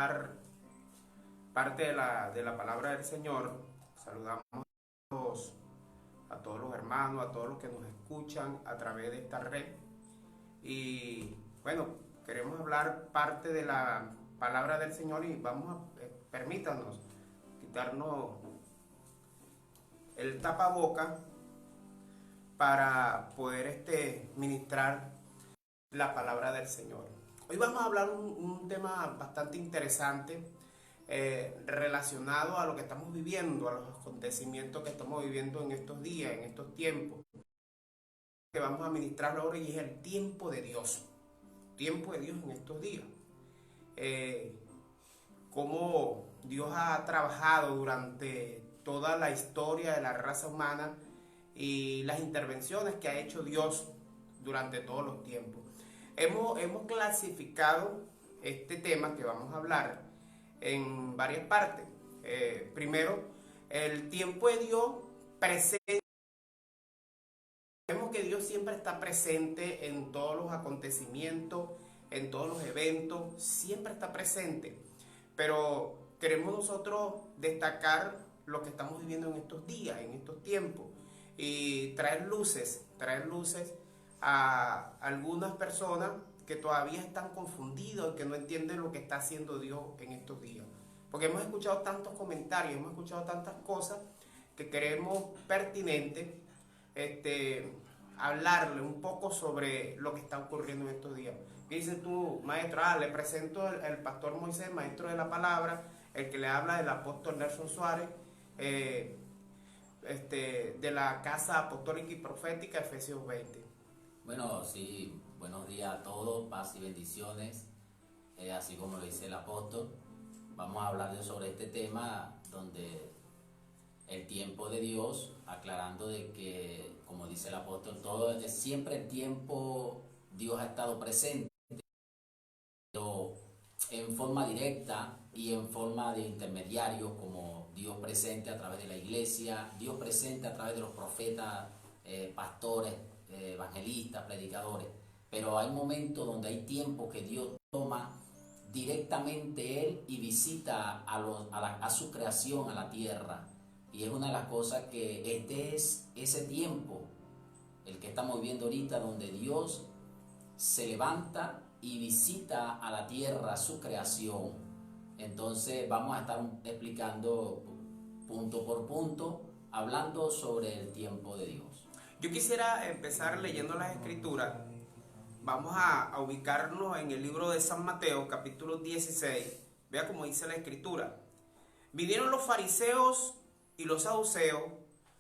escuchar parte de la palabra del Señor. Saludamos a todos los hermanos, a todos los que nos escuchan a través de esta red. Y bueno, queremos hablar parte de la palabra del Señor y permítanos quitarnos el tapaboca para poder ministrar la palabra del Señor. Hoy vamos a hablar un tema bastante interesante relacionado a lo que estamos viviendo, a los acontecimientos que estamos viviendo en estos días, en estos tiempos. Que vamos a ministrar ahora y es el tiempo de Dios. Tiempo de Dios en estos días. Cómo Dios ha trabajado durante toda la historia de la raza humana y las intervenciones que ha hecho Dios durante todos los tiempos. Hemos clasificado este tema que vamos a hablar en varias partes. Primero, el tiempo de Dios presente. Vemos que Dios siempre está presente en todos los acontecimientos, en todos los eventos, siempre está presente. Pero queremos nosotros destacar lo que estamos viviendo en estos días, en estos tiempos, y traer luces a algunas personas que todavía están confundidos, que no entienden lo que está haciendo Dios en estos días. Porque hemos escuchado tantos comentarios, hemos escuchado tantas cosas que creemos pertinente hablarle un poco sobre lo que está ocurriendo en estos días. ¿Qué dices tú, maestro? Le presento el pastor Moisés, maestro de la palabra, el que le habla del apóstol Nelson Suárez, de la Casa Apostólica y Profética, Efesios 20. Bueno, sí, buenos días a todos, paz y bendiciones, así como lo dice el apóstol. Vamos a hablar sobre este tema donde el tiempo de Dios, aclarando de que, como dice el apóstol, siempre el tiempo Dios ha estado presente, pero en forma directa y en forma de intermediarios, como Dios presente a través de la iglesia, Dios presente a través de los profetas, pastores, evangelistas, predicadores. Pero hay momentos donde hay tiempo que Dios toma directamente Él y visita a su creación, a la tierra. Y es una de las cosas que este es ese tiempo, el que estamos viviendo ahorita, donde Dios se levanta y visita a la tierra, su creación. Entonces vamos a estar explicando punto por punto, hablando sobre el tiempo de Dios. Yo quisiera empezar leyendo las Escrituras. Vamos a ubicarnos en el libro de San Mateo, capítulo 16. Vea cómo dice la Escritura. Vinieron los fariseos y los saduceos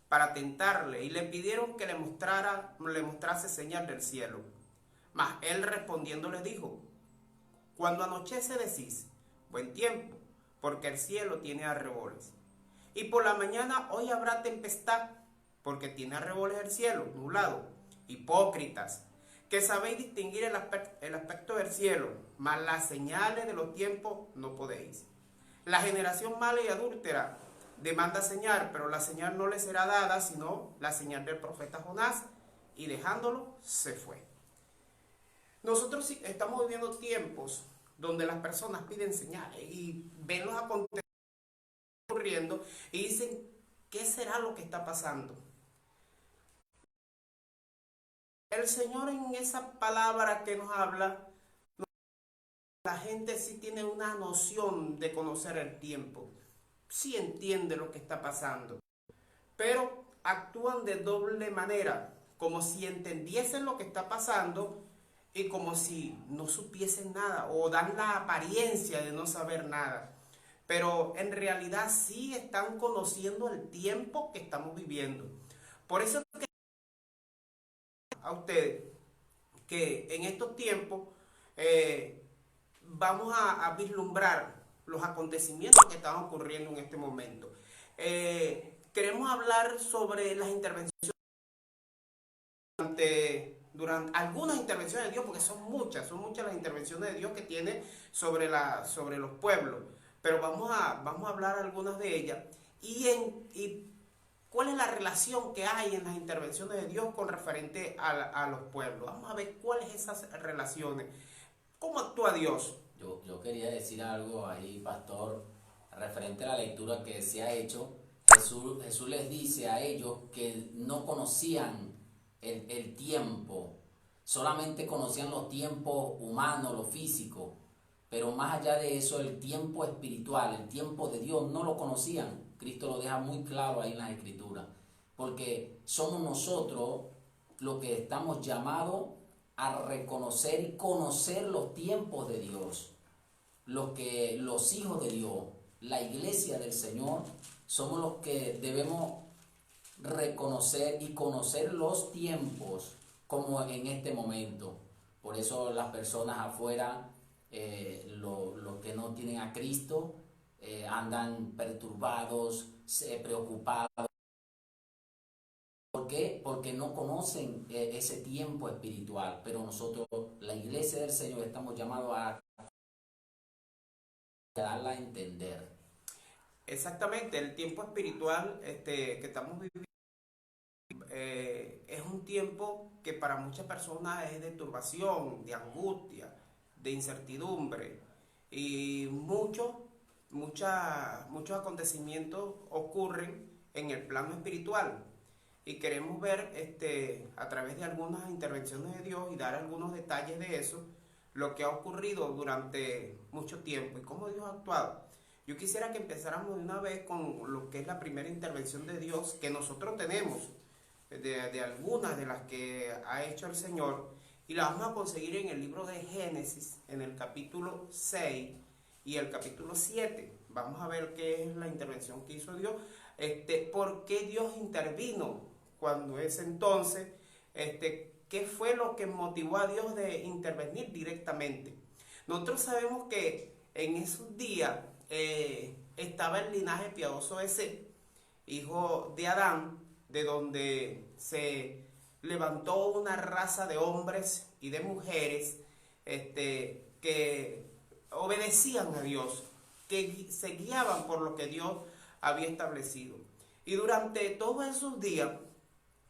para tentarle y le pidieron que le mostrase señal del cielo. Mas él respondiendo les dijo: cuando anochece decís, buen tiempo, porque el cielo tiene arreboles. Y por la mañana hoy habrá tempestad, porque tiene arreboles el cielo, nublado. Hipócritas, que sabéis distinguir el aspecto del cielo, mas las señales de los tiempos no podéis. La generación mala y adúltera demanda señal, pero la señal no le será dada, sino la señal del profeta Jonás, y dejándolo, se fue. Nosotros estamos viviendo tiempos donde las personas piden señales y ven los acontecimientos ocurriendo y dicen, ¿qué será lo que está pasando? El Señor en esa palabra que nos habla, la gente sí tiene una noción de conocer el tiempo, sí entiende lo que está pasando, pero actúan de doble manera, como si entendiesen lo que está pasando y como si no supiesen nada, o dan la apariencia de no saber nada, pero en realidad sí están conociendo el tiempo que estamos viviendo. Por eso es que a ustedes que en estos tiempos vamos a vislumbrar los acontecimientos que están ocurriendo en este momento. Queremos hablar sobre las intervenciones durante algunas intervenciones de Dios, porque son muchas las intervenciones de Dios que tiene sobre los pueblos, pero vamos a hablar algunas de ellas y cuál es la relación que hay en las intervenciones de Dios con referente a los pueblos. Vamos a ver cuáles esas relaciones. ¿Cómo actúa Dios? Yo quería decir algo ahí, pastor, referente a la lectura que se ha hecho. Jesús les dice a ellos que no conocían el tiempo, solamente conocían los tiempos humanos, lo físico, pero más allá de eso, el tiempo espiritual, el tiempo de Dios, no lo conocían. Cristo lo deja muy claro ahí en las Escrituras, porque somos nosotros los que estamos llamados a reconocer y conocer los tiempos de Dios. Los hijos de Dios, la iglesia del Señor, somos los que debemos reconocer y conocer los tiempos como en este momento. Por eso las personas afuera, los que no tienen a Cristo, andan perturbados, preocupados. ¿Por qué? Porque no conocen ese tiempo espiritual, pero nosotros, la iglesia del Señor, estamos llamados a darla a entender. Exactamente, el tiempo espiritual que estamos viviendo es un tiempo que para muchas personas es de turbación, de angustia, de incertidumbre y muchos acontecimientos ocurren en el plano espiritual y queremos ver a través de algunas intervenciones de Dios y dar algunos detalles de eso, lo que ha ocurrido durante mucho tiempo y cómo Dios ha actuado. Yo quisiera que empezáramos de una vez con lo que es la primera intervención de Dios que nosotros tenemos, de algunas de las que ha hecho el Señor, y la vamos a conseguir en el libro de Génesis, en el capítulo 6 y el capítulo 7. Vamos a ver qué es la intervención que hizo Dios, por qué Dios intervino cuando es entonces, qué fue lo que motivó a Dios de intervenir directamente. Nosotros sabemos que en esos días estaba el linaje piadoso de Seth, hijo de Adán, de donde se levantó una raza de hombres y de mujeres que obedecían a Dios, que se guiaban por lo que Dios había establecido. Y durante todos esos días,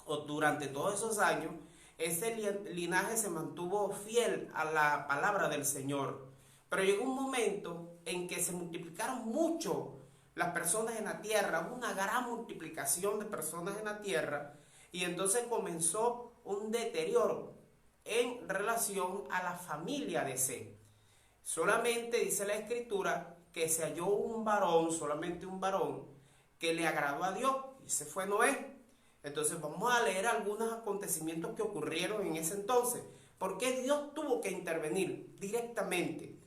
o durante todos esos años, ese linaje se mantuvo fiel a la palabra del Señor. Pero llegó un momento en que se multiplicaron mucho las personas en la tierra, hubo una gran multiplicación de personas en la tierra, y entonces comenzó un deterioro en relación a la familia de Seth. Solamente dice la escritura que se halló un varón, solamente un varón, que le agradó a Dios, y ese fue Noé. Entonces vamos a leer algunos acontecimientos que ocurrieron en ese entonces. ¿Por qué Dios tuvo que intervenir directamente?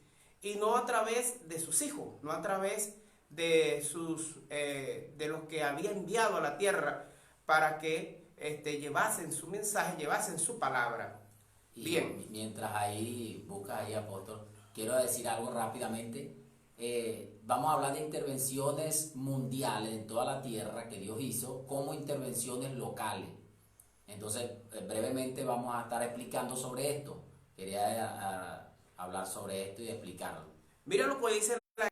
Y no a través de sus hijos, no a través de los que había enviado a la tierra para que llevasen su mensaje, llevasen su palabra. Y Bien. mientras ahí buscas ahí, apóstol, quiero decir algo rápidamente. Vamos a hablar de intervenciones mundiales en toda la tierra que Dios hizo, como intervenciones locales. Entonces, brevemente vamos a estar explicando sobre esto. Quería hablar sobre esto y explicarlo. Mira lo que dice la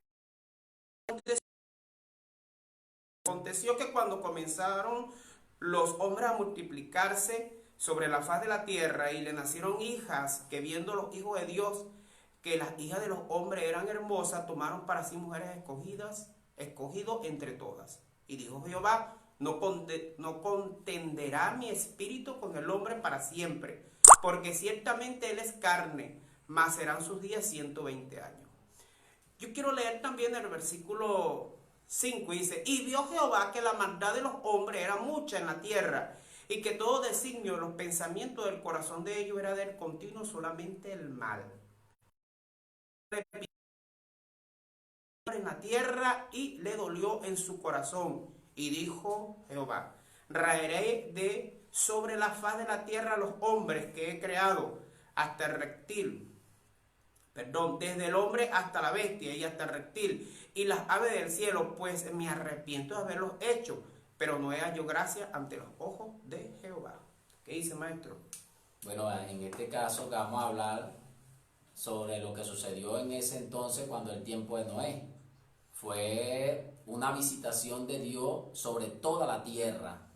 aconteció que cuando comenzaron los hombres a multiplicarse sobre la faz de la tierra y le nacieron hijas, que viendo los hijos de Dios que las hijas de los hombres eran hermosas, tomaron para sí mujeres escogido entre todas. Y dijo Jehová, no contenderá mi espíritu con el hombre para siempre, porque ciertamente él es carne, mas serán sus días 120 años. Yo quiero leer también el versículo 5, dice, y vio Jehová que la maldad de los hombres era mucha en la tierra, y que todo designio de los pensamientos del corazón de ellos era del continuo solamente el mal. En la tierra y le dolió en su corazón. Y dijo Jehová, raeré de sobre la faz de la tierra a los hombres que he creado, hasta el reptil, desde el hombre hasta la bestia y hasta el reptil, y las aves del cielo, pues me arrepiento de haberlos hecho, pero no he hallado gracia ante los ojos de Jehová. ¿Qué dice, maestro? Bueno, en este caso vamos a hablar sobre lo que sucedió en ese entonces cuando el tiempo de Noé. Fue una visitación de Dios sobre toda la tierra,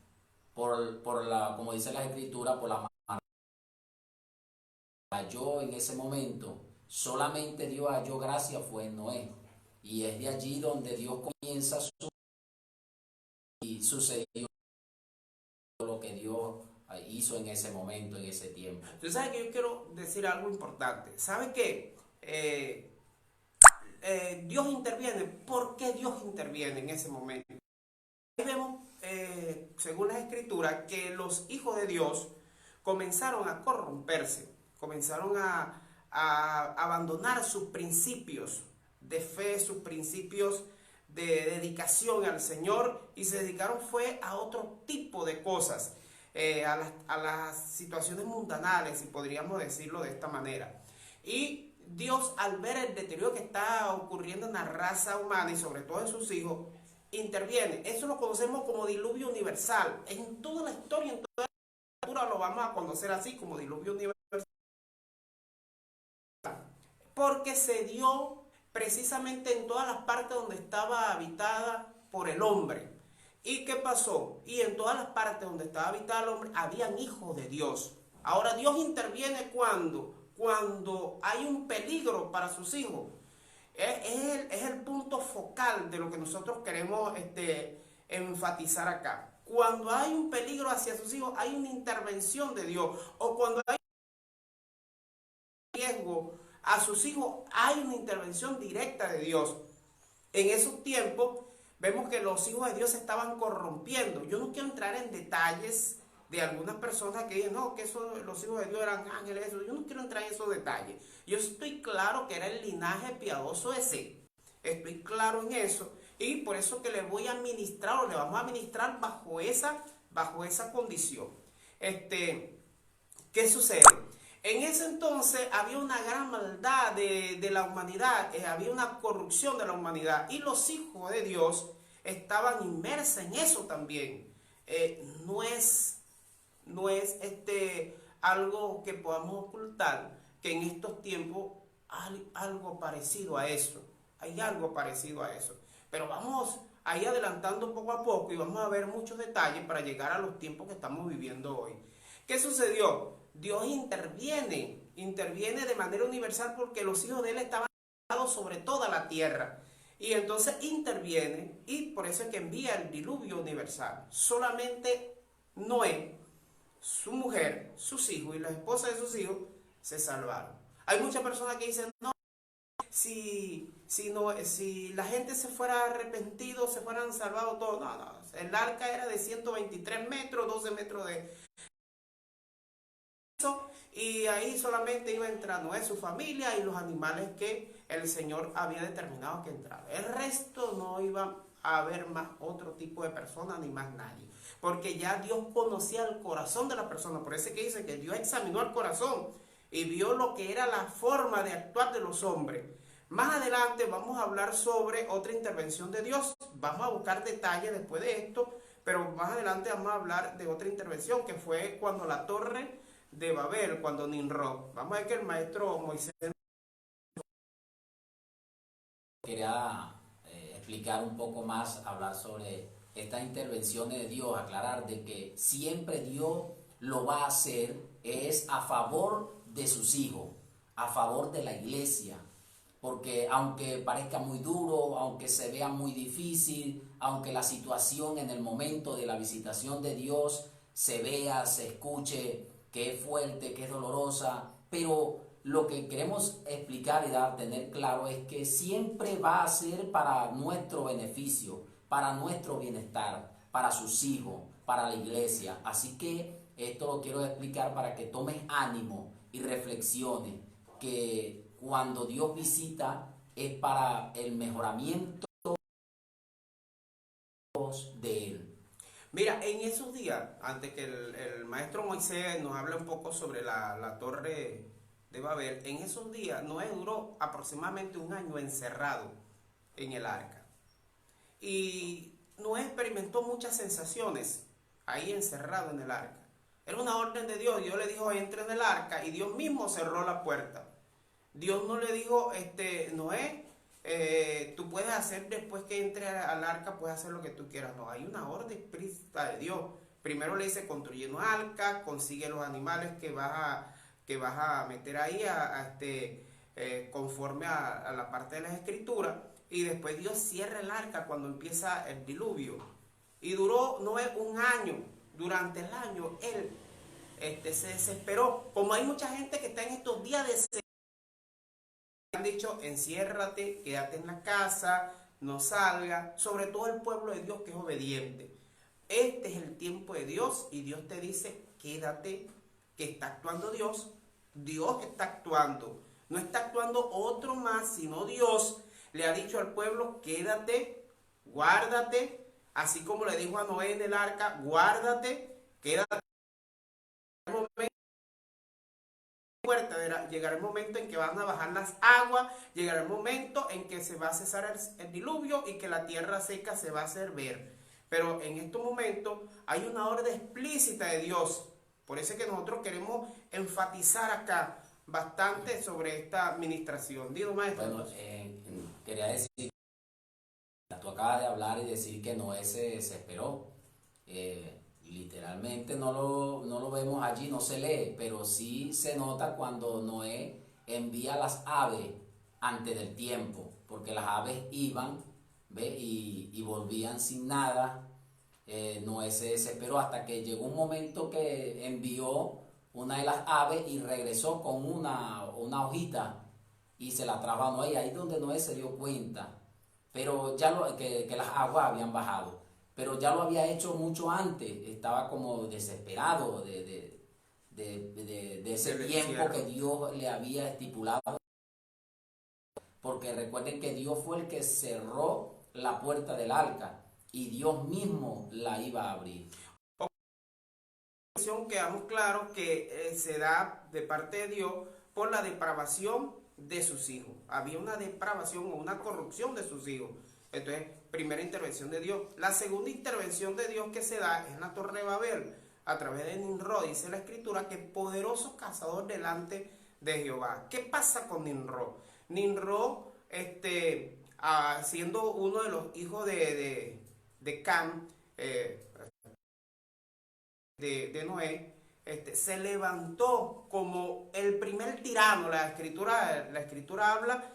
por la, como dice la escritura, por la mano. Cayó en ese momento solamente Dios halló gracia fue en Noé. Y es de allí donde Dios comienza y sucedió lo que Dios hizo en ese momento, en ese tiempo. Tú sabes que yo quiero decir algo importante. ¿Sabes qué? Dios interviene. ¿Por qué Dios interviene en ese momento? Ahí vemos, según las escrituras, que los hijos de Dios comenzaron a corromperse, comenzaron a abandonar sus principios de fe, sus principios de dedicación al Señor, y se dedicaron fue a otro tipo de cosas, a las situaciones mundanales, si podríamos decirlo de esta manera. Y Dios, al ver el deterioro que está ocurriendo en la raza humana y sobre todo en sus hijos, interviene. Eso lo conocemos como diluvio universal. En toda la historia, en toda la cultura lo vamos a conocer así como diluvio universal. Porque se dio precisamente en todas las partes donde estaba habitada por el hombre. ¿Y qué pasó? Y en todas las partes donde estaba habitada el hombre, habían hijos de Dios. Ahora Dios interviene cuando hay un peligro para sus hijos. Es el punto focal de lo que nosotros queremos enfatizar acá. Cuando hay un peligro hacia sus hijos, hay una intervención de Dios. O cuando hay riesgo a sus hijos, hay una intervención directa de Dios. En esos tiempos vemos que los hijos de Dios se estaban corrompiendo. Yo no quiero entrar en detalles de algunas personas que dicen, no, que los hijos de Dios eran ángeles, eso. Yo no quiero entrar en esos detalles. Yo estoy claro que era el linaje piadoso de Seth. Estoy claro en eso. Y por eso que le voy a ministrar, o le vamos a ministrar bajo esa condición. ¿Qué sucede? En ese entonces había una gran maldad de la humanidad, había una corrupción de la humanidad, y los hijos de Dios estaban inmersos en eso también. No es algo que podamos ocultar, que en estos tiempos hay algo parecido a eso. Hay algo parecido a eso. Pero vamos a ir adelantando poco a poco y vamos a ver muchos detalles para llegar a los tiempos que estamos viviendo hoy. ¿Qué sucedió? Dios interviene de manera universal porque los hijos de él estaban sobre toda la tierra. Y entonces interviene, y por eso es que envía el diluvio universal. Solamente Noé, su mujer, sus hijos y la esposa de sus hijos se salvaron. Hay muchas personas que dicen, no, si la gente se fuera arrepentido, se fueran salvados todos. No, el arca era de 123 metros, 12 metros de... Y ahí solamente iba a entrar Noé, su familia y los animales que el Señor había determinado que entraran. El resto no iba a haber más otro tipo de personas ni más nadie. Porque ya Dios conocía el corazón de la persona. Por eso es que dice que Dios examinó el corazón y vio lo que era la forma de actuar de los hombres. Más adelante vamos a hablar sobre otra intervención de Dios. Vamos a buscar detalles después de esto, pero más adelante vamos a hablar de otra intervención que fue cuando la torre de Babel, cuando Nimrod. Vamos a ver que el maestro Moisés quería explicar un poco más, hablar sobre estas intervenciones de Dios, aclarar de que siempre Dios lo va a hacer es a favor de sus hijos, a favor de la iglesia, porque aunque parezca muy duro, aunque se vea muy difícil, aunque la situación en el momento de la visitación de Dios se vea, se escuche que es fuerte, que es dolorosa, pero lo que queremos explicar y tener claro es que siempre va a ser para nuestro beneficio, para nuestro bienestar, para sus hijos, para la iglesia. Así que esto lo quiero explicar para que tomes ánimo y reflexiones, que cuando Dios visita es para el mejoramiento de Él. Mira, en esos días, antes que el maestro Moisés nos hable un poco sobre la torre de Babel, en esos días Noé duró aproximadamente un año encerrado en el arca. Y Noé experimentó muchas sensaciones ahí encerrado en el arca. Era una orden de Dios. Dios le dijo, entre en el arca, y Dios mismo cerró la puerta. Dios no le dijo, Noé, tú puedes hacer después que entre al arca, puedes hacer lo que tú quieras. No, hay una orden explícita de Dios. Primero le dice, construye una arca, consigue los animales que vas a meter ahí, conforme a la parte de las escrituras, y después Dios cierra el arca cuando empieza el diluvio. Y duró Noé un año. Durante el año él se desesperó. Como hay mucha gente que está en estos días de han dicho, enciérrate, quédate en la casa, no salga, sobre todo el pueblo de Dios que es obediente. Este es el tiempo de Dios y Dios te dice, quédate, que está actuando Dios. Dios está actuando. No está actuando otro más, sino Dios. Le ha dicho al pueblo, quédate, guárdate, así como le dijo a Noé en el arca, guárdate, quédate. Llegará el momento en que van a bajar las aguas, llegará el momento en que se va a cesar el diluvio y que la tierra seca se va a hacer ver. Pero en estos momentos hay una orden explícita de Dios. Por eso es que nosotros queremos enfatizar acá bastante sobre esta administración. Digo, maestro. Bueno, quería decir, tú acabas de hablar y decir que Noé se desesperó. Literalmente no lo vemos allí, no se lee, pero sí se nota cuando Noé envía las aves antes del tiempo, porque las aves iban, ¿ve? Y volvían sin nada. Noé se desesperó hasta que llegó un momento que envió una de las aves y regresó con una hojita y se la trajo a Noé, y ahí es donde Noé se dio cuenta, pero que las aguas habían bajado, pero ya lo había hecho mucho antes, estaba como desesperado de ese tiempo que Dios le había estipulado, porque recuerden que Dios fue el que cerró la puerta del arca y Dios mismo la iba a abrir. Quedamos claros que se da de parte de Dios por la depravación de sus hijos. Había una depravación o una corrupción de sus hijos. Entonces, primera intervención de Dios. La segunda intervención de Dios que se da es en la Torre de Babel, a través de Nimrod. Dice la Escritura que poderoso cazador delante de Jehová. ¿Qué pasa con Nimrod? Nimrod, siendo uno de los hijos de Cam, de Noé, se levantó como el primer tirano. La escritura habla,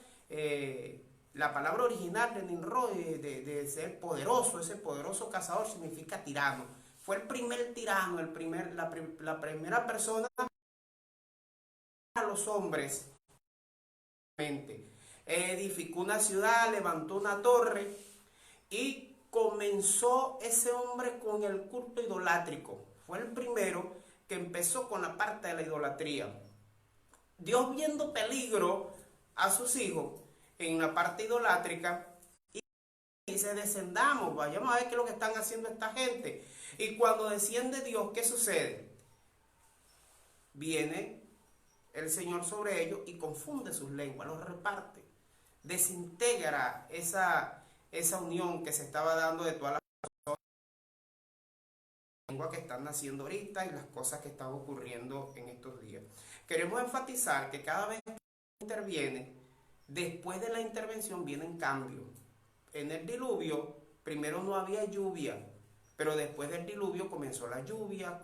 la palabra original de Nimrod, de ser poderoso, ese poderoso cazador significa tirano. Fue el primer tirano, la primera persona a los hombres. Edificó una ciudad, levantó una torre y comenzó ese hombre con el culto idolátrico. Fue el primero que empezó con la parte de la idolatría. Dios, viendo peligro a sus hijos en la parte idolátrica, y dice, descendamos, vayamos a ver qué es lo que están haciendo esta gente. Y cuando desciende Dios, ¿qué sucede? Viene el Señor sobre ellos y confunde sus lenguas, los reparte, desintegra esa unión que se estaba dando de todas las lenguas que están naciendo ahorita y las cosas que están ocurriendo en estos días. Queremos enfatizar que cada vez que interviene, después de la intervención vienen cambios. En el diluvio, primero no había lluvia, pero después del diluvio comenzó la lluvia,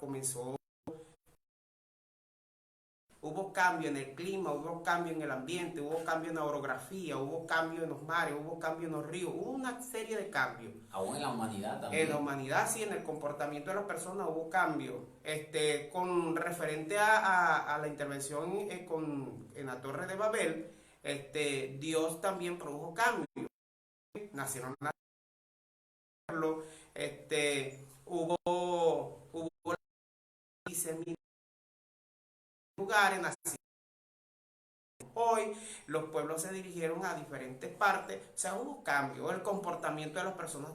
hubo cambio en el clima, hubo cambio en el ambiente, hubo cambio en la orografía, hubo cambio en los mares, hubo cambio en los ríos, hubo una serie de cambios. Aún en la humanidad también. En la humanidad, sí, en el comportamiento de las personas hubo cambio. Con referente a la intervención en la Torre de Babel, Dios también produjo cambios. Nacieron hubo lugares, hoy los pueblos se dirigieron a diferentes partes, o sea, hubo cambio, el comportamiento de las personas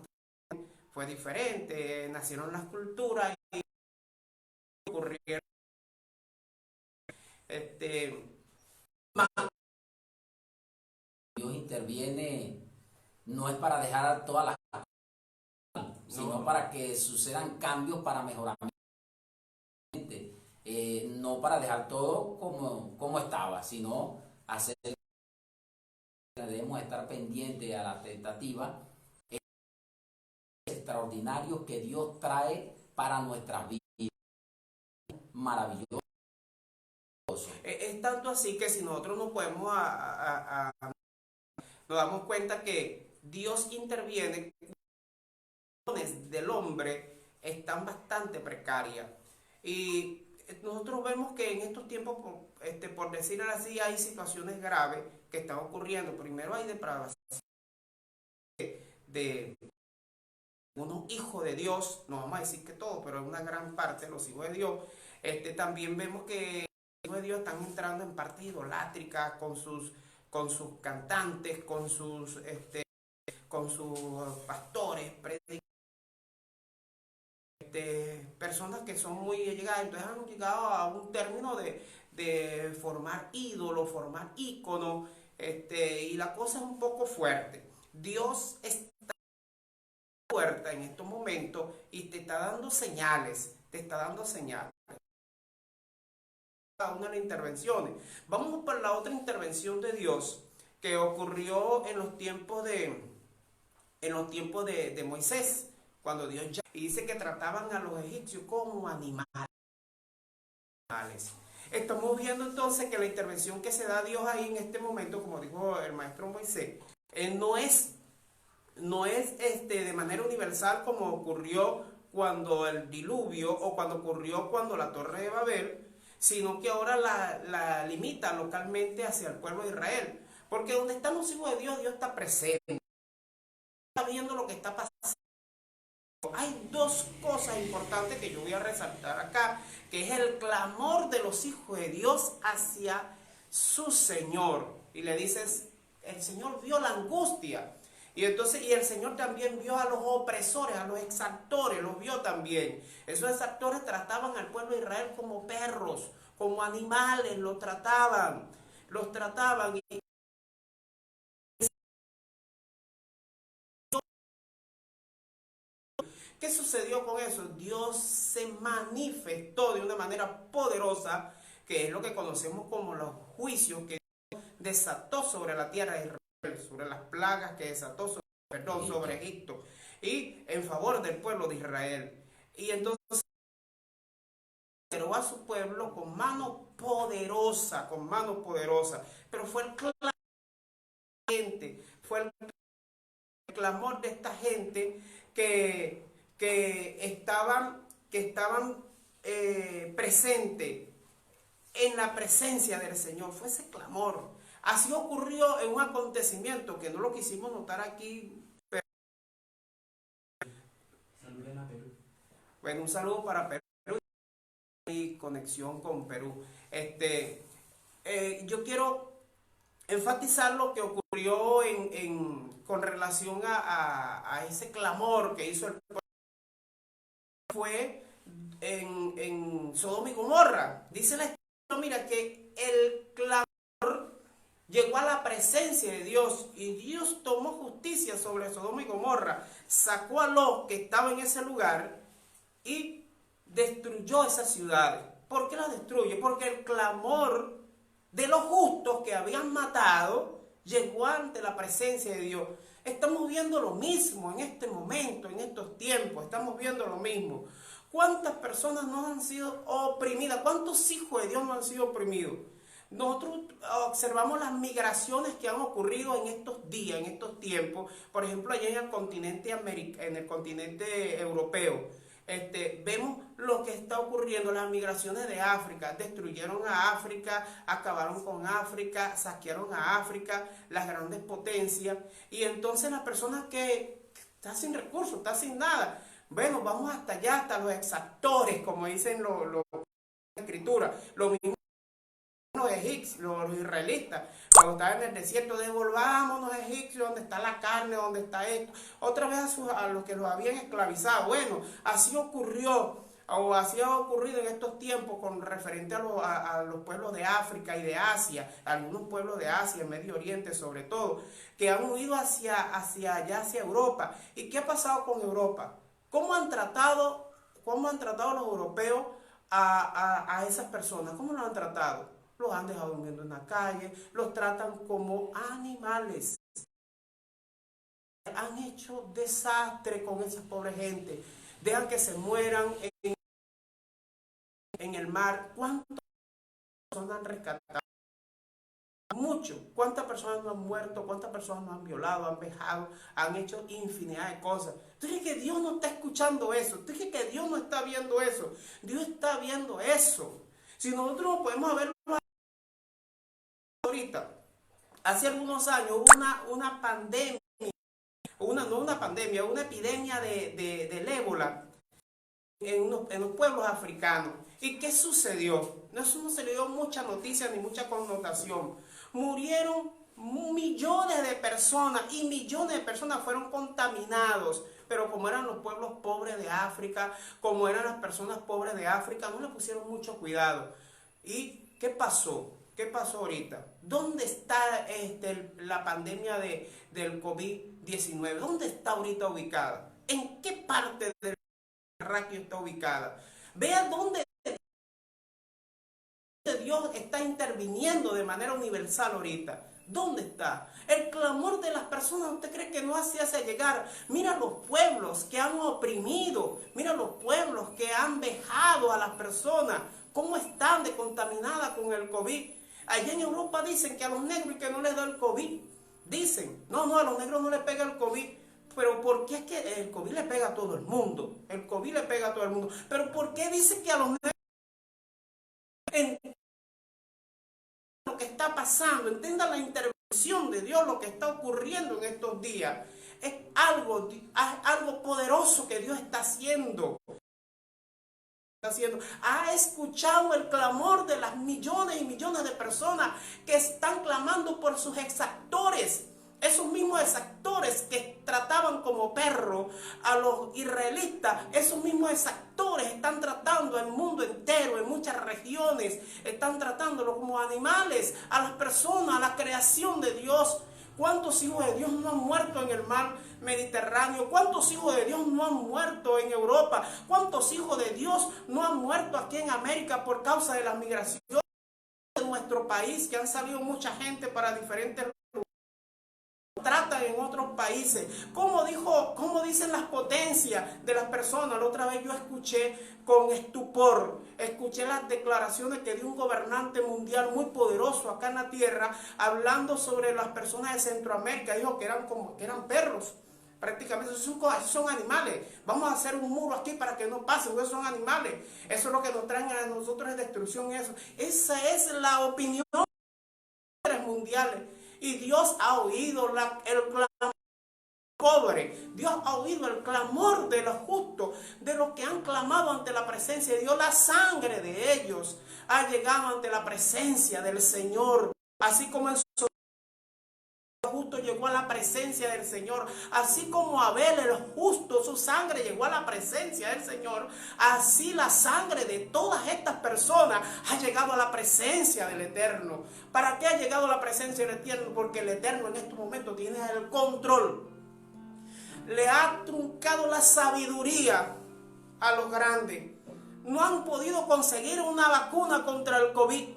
fue diferente, nacieron las culturas y ocurrieron Dios interviene, no es para dejar todas las cosas, sino para que sucedan cambios para mejorar. No para dejar todo como estaba, sino hacer, debemos estar pendientes a la tentativa extraordinarios que Dios trae para nuestras vidas. Maravilloso. poderoso. Es tanto así que si nosotros no podemos, nos damos cuenta que Dios interviene, del hombre están bastante precarias. Y nosotros vemos que en estos tiempos, por decirlo así, hay situaciones graves que están ocurriendo. Primero hay depravación de unos hijos de Dios, no vamos a decir que todos, pero una gran parte de los hijos de Dios. También vemos que los hijos de Dios están entrando en partes idolátricas con sus cantantes, con sus pastores, personas que son muy allegadas. Entonces han llegado a un término de formar ídolos, formar íconos, y la cosa es un poco fuerte. Dios está fuerte en estos momentos y te está dando señales, cada una de las intervenciones. Vamos por la otra intervención de Dios que ocurrió en los tiempos de Moisés, cuando Dios ya, y dice que trataban a los egipcios como animales. Estamos viendo entonces que la intervención que se da a Dios ahí en este momento, como dijo el maestro Moisés, no es de manera universal como ocurrió cuando el diluvio o cuando ocurrió cuando la Torre de Babel, sino que ahora la limita localmente hacia el pueblo de Israel. Porque donde están los hijos de Dios, Dios está presente, está viendo lo que está pasando. Hay dos cosas importantes que yo voy a resaltar acá, que es el clamor de los hijos de Dios hacia su Señor. Y le dices, el Señor vio la angustia. Y entonces, y el Señor también vio a los opresores, a los exactores, los vio también. Esos exactores trataban al pueblo de Israel como perros, como animales, los trataban. Y ¿qué sucedió con eso? Dios se manifestó de una manera poderosa, que es lo que conocemos como los juicios que Dios desató sobre la tierra de Israel, sobre las plagas que desató sobre Egipto, y en favor del pueblo de Israel. Y entonces liberó a su pueblo con mano poderosa, pero fue el clamor de esta gente que estaban presentes en la presencia del Señor. Fue ese clamor. Así ocurrió en un acontecimiento que no lo quisimos notar aquí. Pero bueno, un saludo para Perú y conexión con Perú. Yo quiero enfatizar lo que ocurrió con relación a ese clamor que hizo el pueblo. Fue en Sodoma y Gomorra. Dice la escritura, mira, que el clamor llegó a la presencia de Dios y Dios tomó justicia sobre Sodoma y Gomorra, sacó a Lot que estaba en ese lugar y destruyó esas ciudades. ¿Por qué las destruye? Porque el clamor de los justos que habían matado llegó ante la presencia de Dios. Estamos viendo lo mismo en este momento, en estos tiempos, estamos viendo lo mismo. ¿Cuántas personas no han sido oprimidas? ¿Cuántos hijos de Dios no han sido oprimidos? Nosotros observamos las migraciones que han ocurrido en estos días, en estos tiempos. Por ejemplo, allá en el continente europeo. Vemos lo que está ocurriendo, las migraciones de África, destruyeron a África, acabaron con África, saquearon a África, las grandes potencias, y entonces las personas que están sin recursos, están sin nada, bueno, vamos hasta allá, hasta los exactores, como dicen los escrituras, lo mismo los egipcios, los israelitas, cuando estaban en el desierto, devolvámonos a Egipcio, donde está la carne, donde está esto, otra vez a los que los habían esclavizado. Bueno, así ocurrió, o así ha ocurrido en estos tiempos con referente a los pueblos de África y de Asia, algunos pueblos de Asia, Medio Oriente sobre todo, que han huido hacia allá, hacia Europa. ¿Y qué ha pasado con Europa? ¿Cómo han tratado los europeos a esas personas? ¿Cómo los han tratado? Los han dejado durmiendo en la calle, los tratan como animales. Han hecho desastre con esa pobre gente. Dejan que se mueran en el mar. ¿Cuántos personas han rescatado? Mucho. ¿Cuántas personas no han muerto? ¿Cuántas personas no han violado, han vejado, han hecho infinidad de cosas? ¿Tú crees que Dios no está escuchando eso? ¿Tú crees que Dios no está viendo eso? Dios está viendo eso. Si nosotros no podemos verlo ahorita, hace algunos años hubo una pandemia, una epidemia del ébola en los pueblos africanos. ¿Y qué sucedió? Eso no se le dio mucha noticia ni mucha connotación. Murieron millones de personas y millones de personas fueron contaminados. Pero como eran los pueblos pobres de África, como eran las personas pobres de África, no le pusieron mucho cuidado. ¿Y qué pasó? ¿Qué pasó ahorita? ¿Dónde está la pandemia del COVID-19? ¿Dónde está ahorita ubicada? ¿En qué parte del terráqueo está ubicada? Vea dónde Dios está interviniendo de manera universal ahorita. ¿Dónde está? El clamor de las personas, ¿usted cree que no se hace llegar? Mira los pueblos que han oprimido, mira los pueblos que han vejado a las personas, cómo están de contaminadas con el COVID. Allá en Europa dicen que a los negros y que no les da el COVID. Dicen, no, a los negros no les pega el COVID. Pero ¿por qué es que el COVID le pega a todo el mundo? El COVID le pega a todo el mundo. Pero ¿por qué dicen que a los negros lo que está pasando? Entienda la intervención de Dios, lo que está ocurriendo en estos días. Es algo poderoso que Dios está haciendo. Ha escuchado el clamor de las millones y millones de personas que están clamando por sus exactores. Esos mismos exactores que trataban como perros a los israelitas, esos mismos exactores están tratando al mundo entero, en muchas regiones, están tratándolo como animales, a las personas, a la creación de Dios. ¿Cuántos hijos de Dios no han muerto en el mar Mediterráneo? ¿Cuántos hijos de Dios no han muerto en Europa? ¿Cuántos hijos de Dios no han muerto aquí en América por causa de la migración de nuestro país? Que han salido mucha gente para diferentes lugares, tratan en otros países. ¿Cómo dicen las potencias de las personas? La otra vez yo escuché con estupor, escuché las declaraciones que dio un gobernante mundial muy poderoso acá en la tierra, hablando sobre las personas de Centroamérica. Dijo que eran perros. Prácticamente esos son animales. Vamos a hacer un muro aquí para que no pasen, esos son animales. Eso es lo que nos traen a nosotros, es destrucción. Esa es la opinión de los mundiales. Y Dios ha oído el clamor pobre. Dios ha oído el clamor de los justos, de los que han clamado ante la presencia de Dios. La sangre de ellos ha llegado ante la presencia del Señor. Así como el justo llegó a la presencia del Señor, así como Abel el justo, su sangre llegó a la presencia del Señor, así la sangre de todas estas personas ha llegado a la presencia del Eterno. ¿Para qué ha llegado a la presencia del Eterno? Porque el Eterno en este momento tiene el control. Le ha truncado la sabiduría a los grandes. No han podido conseguir una vacuna contra el COVID.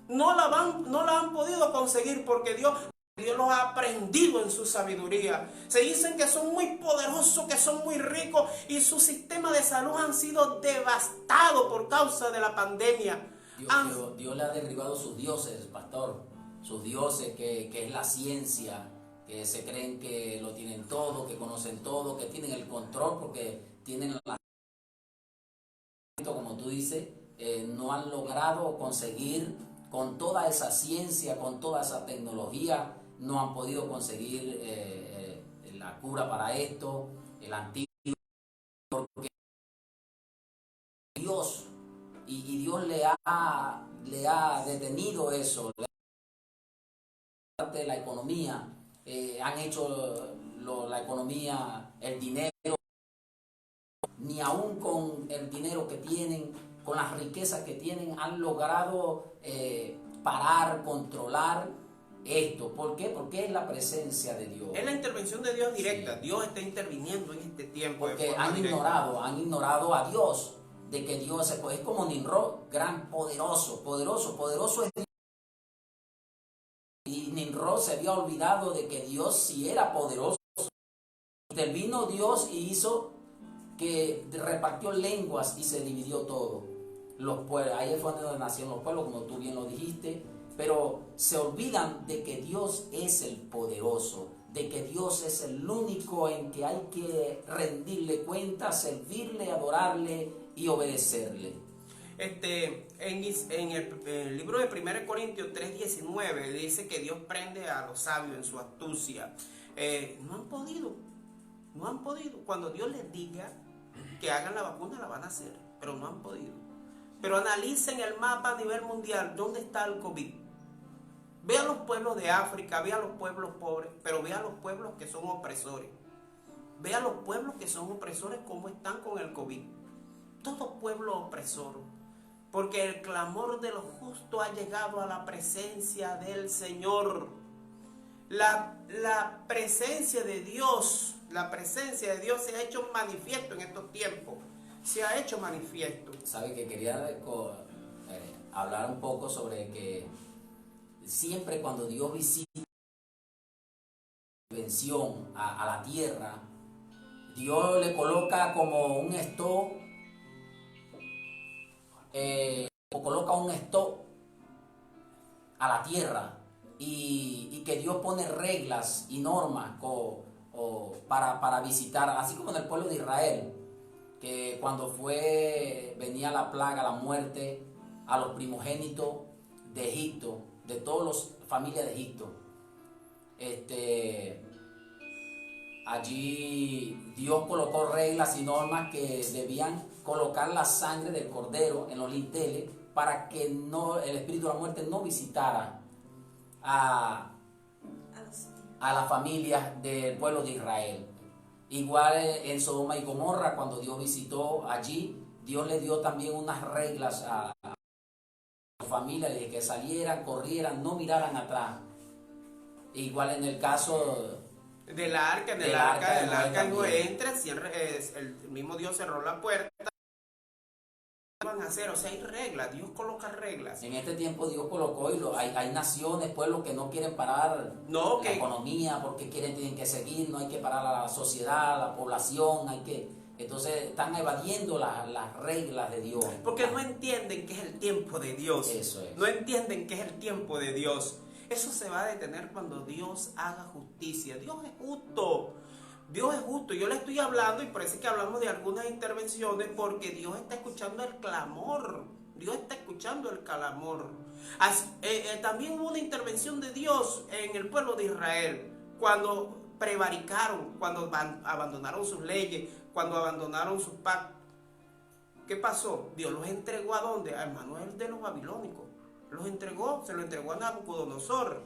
No la han podido conseguir porque Dios los ha aprendido en su sabiduría. Se dicen que son muy poderosos, que son muy ricos y su sistema de salud han sido devastados por causa de la pandemia. Dios le ha derribado sus dioses, pastor. Sus dioses que es la ciencia, que se creen que lo tienen todo, que conocen todo, que tienen el control porque tienen la... Como tú dices, no han logrado conseguir con toda esa ciencia, con toda esa tecnología, no han podido conseguir la cura para esto, el antídoto, porque Dios, y Dios le ha detenido eso, parte de la economía, han hecho la economía, el dinero, ni aún con el dinero que tienen, con las riquezas que tienen, han logrado parar, controlar esto. ¿Por qué? Porque es la presencia de Dios. Es la intervención de Dios directa. Sí. Dios está interviniendo en este tiempo. Porque han ignorado a Dios, de que Dios es como Nimrod, gran, poderoso es Dios. Y Nimrod se había olvidado de que Dios sí era poderoso. Intervino Dios y hizo que repartió lenguas y se dividió todo. los pueblos, ahí fue donde nacieron los pueblos, como tú bien lo dijiste, pero se olvidan de que Dios es el poderoso, de que Dios es el único en que hay que rendirle cuenta, servirle, adorarle y obedecerle. En el libro de 1 Corintios 3:19 dice que Dios prende a los sabios en su astucia. No han podido. Cuando Dios les diga que hagan la vacuna, la van a hacer, pero no han podido. Pero analicen el mapa a nivel mundial, ¿dónde está el COVID? Vean los pueblos de África, vean los pueblos pobres, pero vean los pueblos que son opresores. Vean los pueblos que son opresores, cómo están con el COVID. Todo pueblo opresor. Porque el clamor de los justos ha llegado a la presencia del Señor. La presencia de Dios se ha hecho manifiesto en estos tiempos. Se ha hecho manifiesto. Sabe que quería hablar un poco sobre que siempre cuando Dios visita intervención a la tierra, Dios le coloca como un stop, coloca un stop a la tierra y que Dios pone reglas y normas para visitar, así como en el pueblo de Israel, que cuando venía la plaga, la muerte a los primogénitos de Egipto, de todas las familias de Egipto, allí Dios colocó reglas y normas que debían colocar la sangre del cordero en los linteles para que el espíritu de la muerte no visitara a las familias del pueblo de Israel. Igual en Sodoma y Gomorra, cuando Dios visitó allí, Dios le dio también unas reglas a la familia, de que salieran, corrieran, no miraran atrás. Igual en el caso del arca, no entra, el mismo Dios cerró la puerta. Van a hacer, o sea, hay reglas, Dios coloca reglas. En este tiempo Dios colocó, y hay naciones, pueblos que no quieren parar la economía porque tienen que seguir, no hay que parar a la sociedad, a la población, entonces están evadiendo las reglas de Dios. Porque no entienden que es el tiempo de Dios. Eso es. No entienden que es el tiempo de Dios. Eso se va a detener cuando Dios haga justicia. Dios es justo. Dios es justo. Yo le estoy hablando y por eso es que hablamos de algunas intervenciones, porque Dios está escuchando el clamor. Dios está escuchando el clamor. También hubo una intervención de Dios en el pueblo de Israel cuando prevaricaron, cuando abandonaron sus leyes, cuando abandonaron sus pactos. ¿Qué pasó? Dios los entregó ¿a dónde? Al Manuel de los babilónicos. Se lo entregó a Nabucodonosor.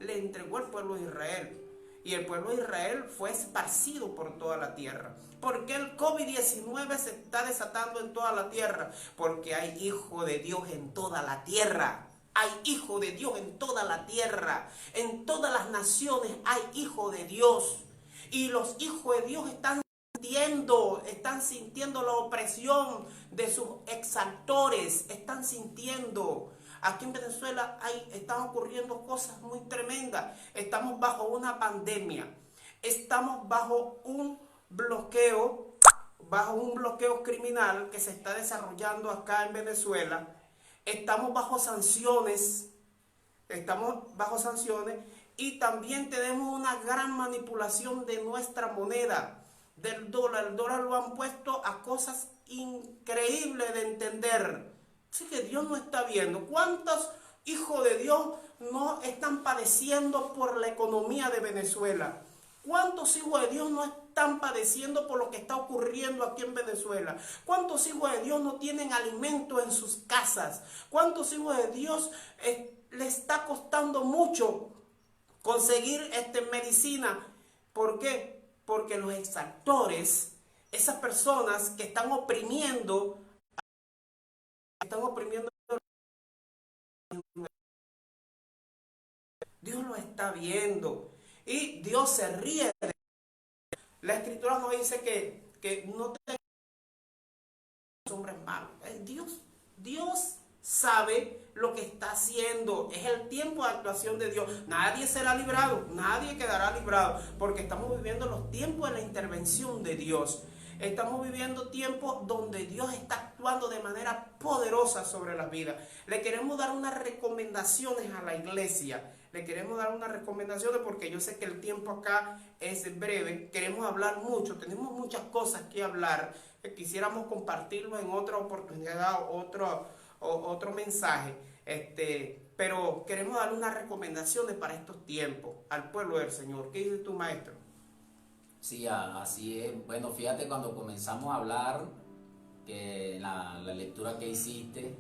Le entregó al pueblo de Israel. Y el pueblo de Israel fue esparcido por toda la tierra. ¿Por qué el COVID-19 se está desatando en toda la tierra? Porque hay hijo de Dios en toda la tierra. Hay hijo de Dios en toda la tierra. En todas las naciones hay hijo de Dios. Y los hijos de Dios están sintiendo la opresión de sus exaltores. Están sintiendo. Aquí en Venezuela están ocurriendo cosas muy tremendas. Estamos bajo una pandemia. Estamos bajo un bloqueo criminal que se está desarrollando acá en Venezuela. Estamos bajo sanciones. Y también tenemos una gran manipulación de nuestra moneda, del dólar. El dólar lo han puesto a cosas increíbles de entender. Así que Dios no está viendo. ¿Cuántos hijos de Dios no están padeciendo por la economía de Venezuela? ¿Cuántos hijos de Dios no están padeciendo por lo que está ocurriendo aquí en Venezuela? ¿Cuántos hijos de Dios no tienen alimento en sus casas? ¿Cuántos hijos de Dios les está costando mucho conseguir medicina? ¿Por qué? Porque los exactores, esas personas que están oprimiendo, Dios lo está viendo y Dios se ríe. La escritura nos dice que no tengan hombres malos. Dios sabe lo que está haciendo. Es el tiempo de actuación de Dios. Nadie será librado, nadie quedará librado, porque estamos viviendo los tiempos de la intervención de Dios. Estamos viviendo tiempos donde Dios está actuando de manera poderosa sobre las vidas. Le queremos dar unas recomendaciones a la iglesia. Le queremos dar unas recomendaciones porque yo sé que el tiempo acá es breve. Queremos hablar mucho, tenemos muchas cosas que hablar. Quisiéramos compartirlo en otra oportunidad, otro mensaje. Pero queremos dar unas recomendaciones para estos tiempos al pueblo del Señor. ¿Qué dice tu maestro? Sí, así es. Bueno, fíjate cuando comenzamos a hablar, que la lectura que hiciste,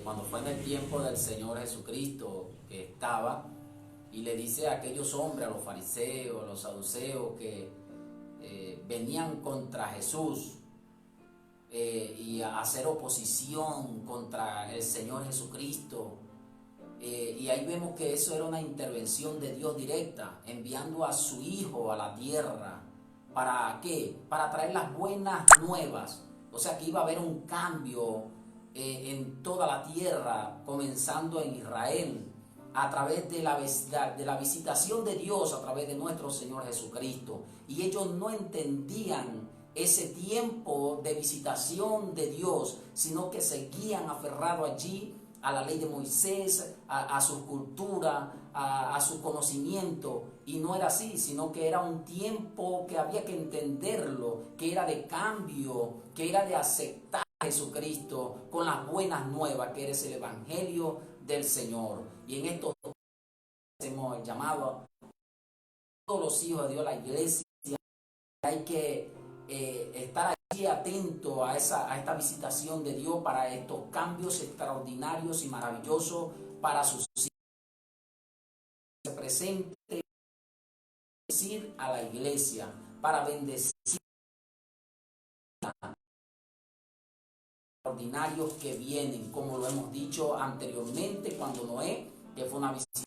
cuando fue en el tiempo del Señor Jesucristo que estaba, y le dice a aquellos hombres, a los fariseos, a los saduceos, que venían contra Jesús y a hacer oposición contra el Señor Jesucristo. Y ahí vemos que eso era una intervención de Dios directa, enviando a su Hijo a la tierra. ¿Para qué? Para traer las buenas nuevas. O sea que iba a haber un cambio en toda la tierra, comenzando en Israel, a través de la visitación de Dios, a través de nuestro Señor Jesucristo. Y ellos no entendían ese tiempo de visitación de Dios, sino que seguían aferrados allí a la ley de Moisés, a su cultura, a su conocimiento, y no era así, sino que era un tiempo que había que entenderlo, que era de cambio, que era de aceptar a Jesucristo con las buenas nuevas, que es el Evangelio del Señor. Y en esto hacemos el llamado a todos los hijos de Dios, a la iglesia, hay que estar allí atento a esta visitación de Dios para estos cambios extraordinarios y maravillosos para sus hijos. Se presente decir a la iglesia para bendecir extraordinarios que vienen, como lo hemos dicho anteriormente, cuando Noé, que fue una visita,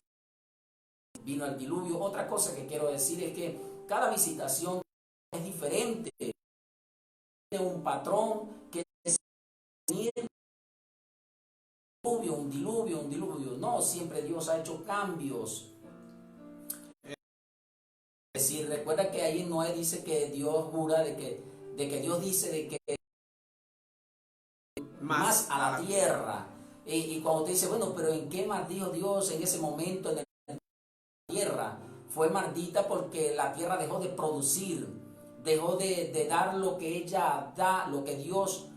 vino el diluvio. Otra cosa que quiero decir es que cada visitación es diferente, tiene un patrón que es un diluvio. No, siempre Dios ha hecho cambios. Es decir, recuerda que ahí Noé dice que Dios jura de que Dios dice de que más a la tierra. Y cuando te dice, bueno, pero ¿en qué maldijo Dios en ese momento en la tierra? Fue maldita porque la tierra dejó de producir, dejó de dar lo que ella da, lo que Dios,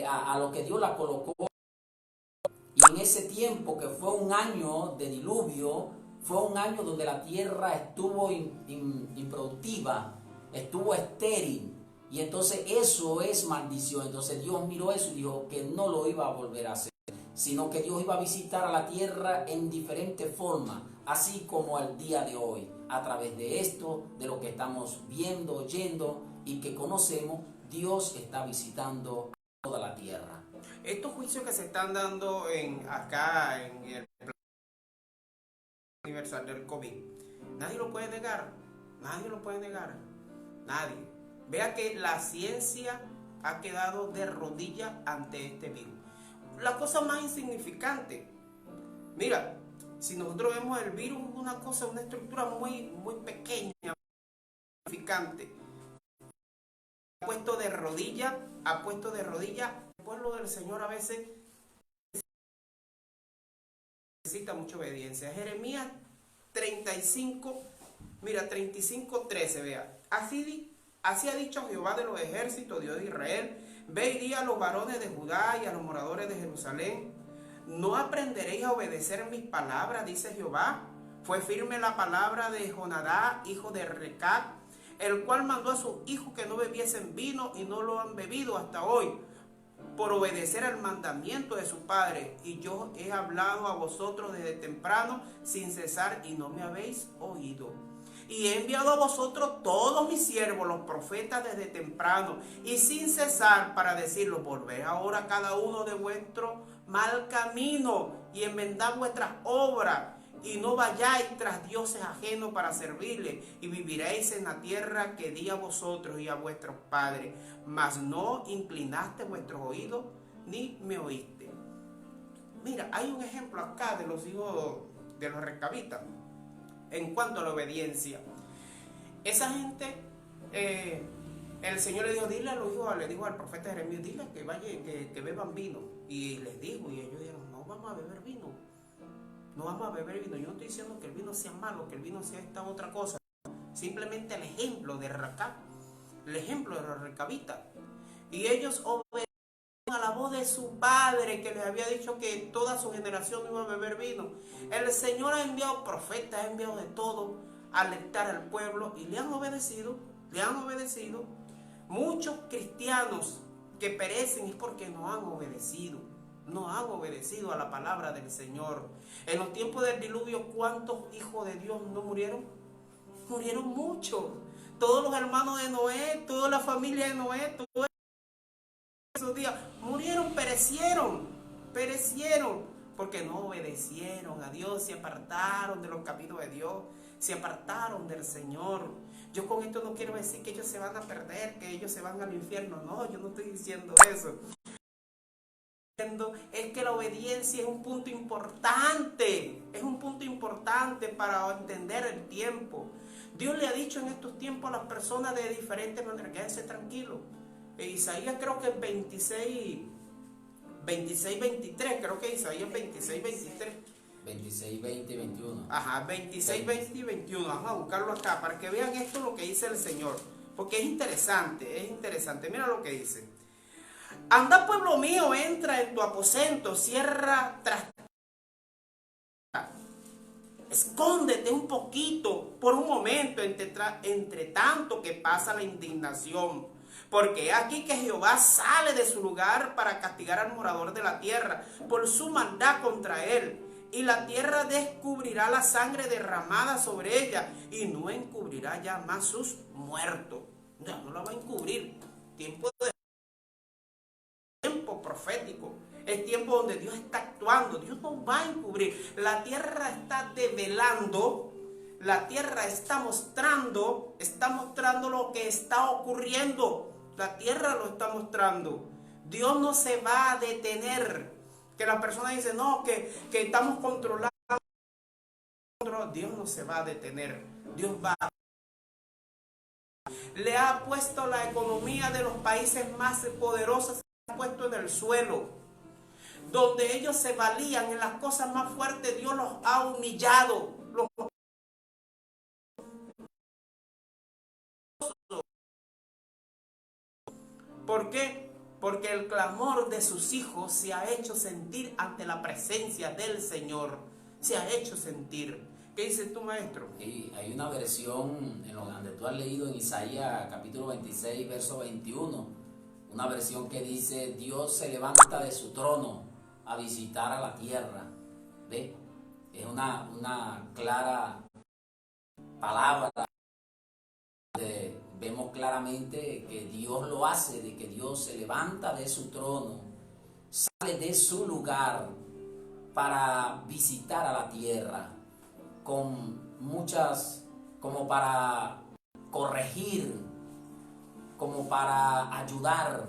a lo que Dios la colocó. Y en ese tiempo, que fue un año de diluvio, fue un año donde la tierra estuvo improductiva, estuvo estéril. Y entonces eso es maldición. Entonces Dios miró eso y dijo que no lo iba a volver a hacer, sino que Dios iba a visitar a la tierra en diferentes formas, así como el día de hoy, a través de esto, de lo que estamos viendo, oyendo y que conocemos. Dios está visitando a toda la tierra. Estos juicios que se están dando acá en el universal del COVID, nadie lo puede negar, nadie. Vea que la ciencia ha quedado de rodillas ante este virus. La cosa más insignificante, mira, si nosotros vemos el virus, una estructura muy pequeña, insignificante, ha puesto de rodillas el pueblo del Señor. A veces necesita mucha obediencia. Jeremías 35, mira, 35:13, vea. Así ha dicho Jehová de los ejércitos, Dios de Israel: ve y di a los varones de Judá y a los moradores de Jerusalén: ¿no aprenderéis a obedecer mis palabras? Dice Jehová. Fue firme la palabra de Jonadá, hijo de Recab, el cual mandó a sus hijos que no bebiesen vino, y no lo han bebido hasta hoy, por obedecer al mandamiento de su padre. Y yo he hablado a vosotros desde temprano sin cesar, y no me habéis oído. Y he enviado a vosotros todos mis siervos, los profetas, desde temprano y sin cesar, para decirlo: volved ahora cada uno de vuestro mal camino y enmendad vuestras obras, y no vayáis tras dioses ajenos para servirle, y viviréis en la tierra que di a vosotros y a vuestros padres. Mas no inclinaste vuestros oídos, ni me oíste. Mira, hay un ejemplo acá de los hijos de los recabitas en cuanto a la obediencia. Esa gente el Señor le dijo, dile a los hijos, le dijo al profeta Jeremías, dile que vayan, que beban vino. Y les dijo, y ellos dijeron, no vamos a beber vino. No vamos a beber vino. Yo no estoy diciendo que el vino sea malo, que el vino sea esta otra cosa. Simplemente el ejemplo de Racab, el ejemplo de la recabita. Y ellos obedecieron a la voz de su padre, que les había dicho que toda su generación iba a beber vino. El Señor ha enviado profetas, ha enviado de todo a alertar al pueblo y le han obedecido, le han obedecido. Muchos cristianos que perecen es porque no han obedecido a la palabra del Señor. En los tiempos del diluvio, ¿cuántos hijos de Dios no murieron? Murieron muchos. Todos los hermanos de Noé, toda la familia de Noé, todos esos días murieron, perecieron, porque no obedecieron a Dios, se apartaron de los caminos de Dios, se apartaron del Señor. Yo con esto no quiero decir que ellos se van a perder, que ellos se van al infierno. No, yo no estoy diciendo eso. Es que la obediencia es un punto importante, para entender el tiempo. Dios le ha dicho en estos tiempos a las personas de diferentes maneras, quédense tranquilos. Isaías creo que 26, 23, creo que Isaías 26, 23. 26, 20 y 21. Ajá, 26, 20 y 21. Vamos a buscarlo acá para que vean esto lo que dice el Señor. Porque es interesante. Mira lo que dice. Anda, pueblo mío, entra en tu aposento, cierra tras. Escóndete un poquito, por un momento, entre tanto que pasa la indignación. Porque aquí que Jehová sale de su lugar para castigar al morador de la tierra por su maldad contra él. Y la tierra descubrirá la sangre derramada sobre ella y no encubrirá ya más sus muertos. Ya no la va a encubrir. Tiempo profético. Es tiempo donde Dios está actuando. Dios no va a encubrir. La tierra está develando. La tierra está mostrando lo que está ocurriendo. La tierra lo está mostrando. Dios no se va a detener. Que la persona dice, no, que estamos controlados. Dios no se va a detener. Dios va a... Le ha puesto la economía de los países más poderosos, ha puesto en el suelo. Donde ellos se valían en las cosas más fuertes, Dios los ha humillado. ¿Por qué? Porque el clamor de sus hijos se ha hecho sentir ante la presencia del Señor. Se ha hecho sentir. ¿Qué dices tú, maestro? Sí, hay una versión en lo que tú has leído en Isaías capítulo 26, verso 21. Una versión que dice, Dios se levanta de su trono a visitar a la tierra. ¿Ve? Es una clara palabra. Vemos claramente que Dios lo hace, de que Dios se levanta de su trono, sale de su lugar para visitar a la tierra, con muchas, como para corregir, como para ayudar,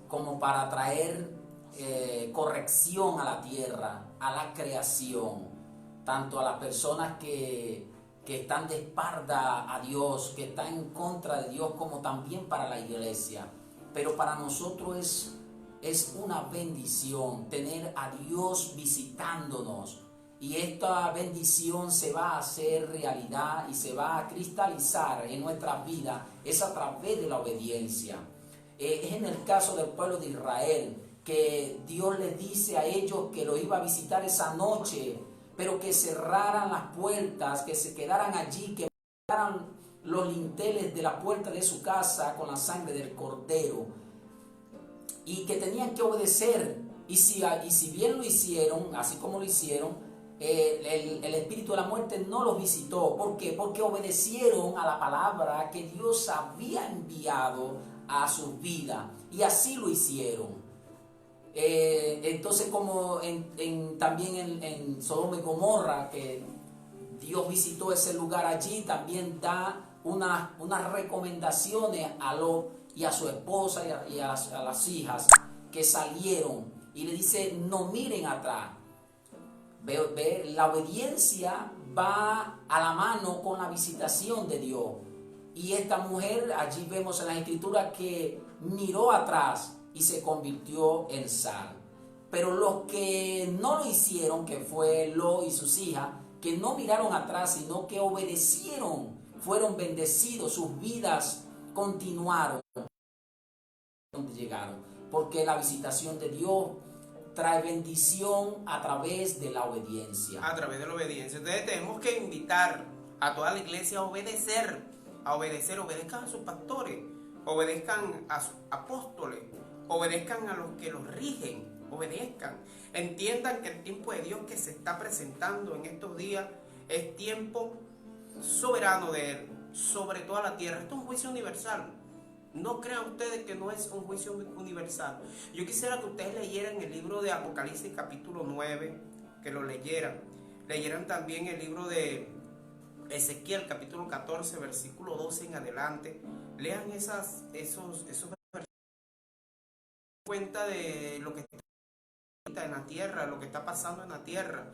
como para traer corrección a la tierra, a la creación, tanto a las personas que están de espalda a Dios, que están en contra de Dios, como también para la iglesia. Pero para nosotros es una bendición tener a Dios visitándonos, y esta bendición se va a hacer realidad y se va a cristalizar en nuestras vidas, es a través de la obediencia. Es en el caso del pueblo de Israel, que Dios les dice a ellos que lo iba a visitar esa noche, pero que cerraran las puertas, que se quedaran allí, que quedaran los linteles de la puerta de su casa con la sangre del cordero, y que tenían que obedecer. Y si bien lo hicieron, así como lo hicieron, el espíritu de la muerte no los visitó. ¿Por qué? Porque obedecieron a la palabra que Dios había enviado a sus vidas, y así lo hicieron. Entonces, como también en Sodoma y Gomorra, que Dios visitó ese lugar allí, también da unas recomendaciones a Lot y a su esposa y a las hijas que salieron, y le dice, no miren atrás. La obediencia va a la mano con la visitación de Dios. Y esta mujer, allí vemos en la escritura que miró atrás y se convirtió en sal. Pero los que no lo hicieron, que fue Lot y sus hijas, que no miraron atrás, sino que obedecieron, fueron bendecidos, sus vidas continuaron donde llegaron. Porque la visitación de Dios trae bendición a través de la obediencia. A través de la obediencia. Entonces tenemos que invitar a toda la iglesia a obedecer, obedezcan a sus pastores, obedezcan a sus apóstoles, obedezcan a los que los rigen, obedezcan. Entiendan que el tiempo de Dios que se está presentando en estos días es tiempo soberano de Él, sobre toda la tierra. Esto es un juicio universal. No crean ustedes que no es un juicio universal. Yo quisiera que ustedes leyeran el libro de Apocalipsis capítulo 9, que lo leyeran también el libro de Ezequiel capítulo 14, versículo 12 en adelante. Lean esos versículos, cuenta de lo que está en la tierra, lo que está pasando en la tierra,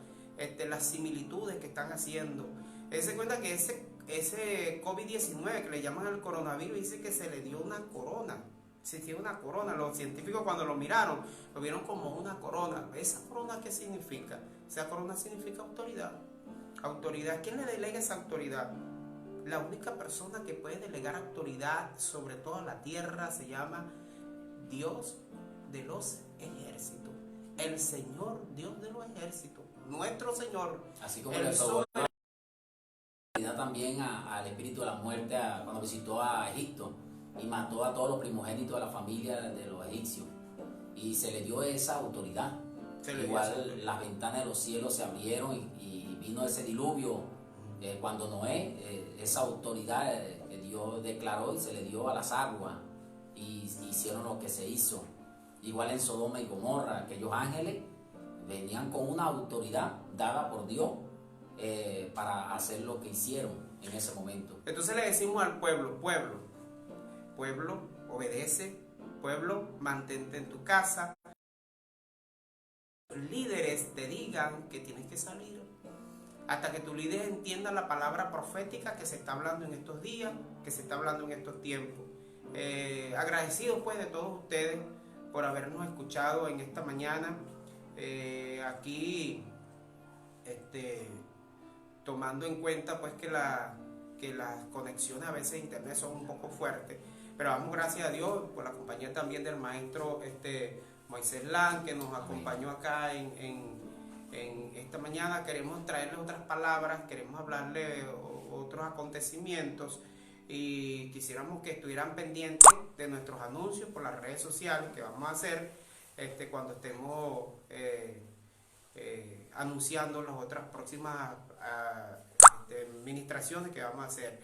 las similitudes que están haciendo. Se cuenta que ese COVID-19 que le llaman el coronavirus, dice que se le dio una corona. Se tiene una corona. Los científicos cuando lo miraron, lo vieron como una corona. ¿Esa corona qué significa? Esa corona significa autoridad. Autoridad. ¿Quién le delega esa autoridad? La única persona que puede delegar autoridad sobre toda la tierra se llama Dios de los ejércitos. El Señor, Dios de los ejércitos. Nuestro Señor. Así como le también al espíritu de la muerte cuando visitó a Egipto y mató a todos los primogénitos de la familia de los egipcios, y se le dio esa autoridad. Igual las ventanas de los cielos se abrieron y vino ese diluvio cuando Noé, esa autoridad que Dios declaró y se le dio a las aguas y hicieron lo que se hizo. Igual en Sodoma y Gomorra, aquellos ángeles venían con una autoridad dada por Dios para hacer lo que hicieron en ese momento. Entonces le decimos al pueblo, obedece, pueblo, mantente en tu casa. Los líderes te digan que tienes que salir, hasta que tus líderes entiendan la palabra profética que se está hablando en estos días, que se está hablando en estos tiempos. Agradecido pues de todos ustedes por habernos escuchado en esta mañana. Aquí tomando en cuenta pues que las conexiones a veces de internet son un poco fuertes, pero damos gracias a Dios por la compañía también del maestro Moisés Lan, que nos acompañó acá en esta mañana. Queremos traerles otras palabras, queremos hablarles de otros acontecimientos, y quisiéramos que estuvieran pendientes de nuestros anuncios por las redes sociales que vamos a hacer cuando estemos anunciando las otras próximas administraciones que vamos a hacer.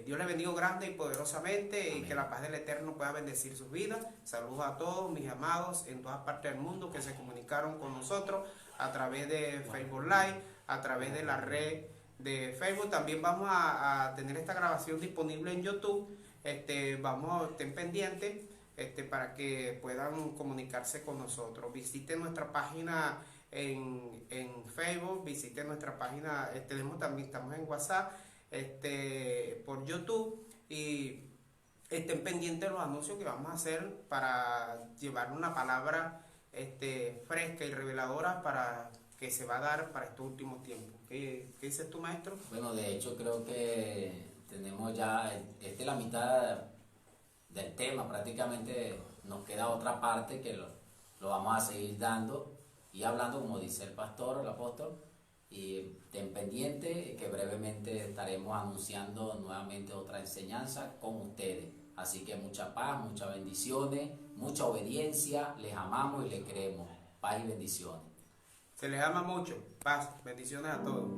Dios les bendiga grande y poderosamente. Amén. Y que la paz del Eterno pueda bendecir sus vidas. Saludos a todos mis amados en todas partes del mundo que se comunicaron con nosotros a través de Facebook Live, a través de la red de Facebook. También vamos a tener esta grabación disponible en YouTube. Estén pendientes para que puedan comunicarse con nosotros. Visiten nuestra página en Facebook, visiten nuestra página, también estamos en WhatsApp, por YouTube, y estén pendientes de los anuncios que vamos a hacer para llevar una palabra fresca y reveladora para que se va a dar para estos últimos tiempos. ¿Qué dices tú, maestro? Bueno, de hecho creo que tenemos ya la mitad del tema, prácticamente nos queda otra parte que lo vamos a seguir dando y hablando, como dice el pastor, el apóstol, y ten pendiente que brevemente estaremos anunciando nuevamente otra enseñanza con ustedes. Así que mucha paz, muchas bendiciones, mucha obediencia, les amamos y les queremos. Paz y bendiciones. Se les ama mucho. Paz, bendiciones a todos.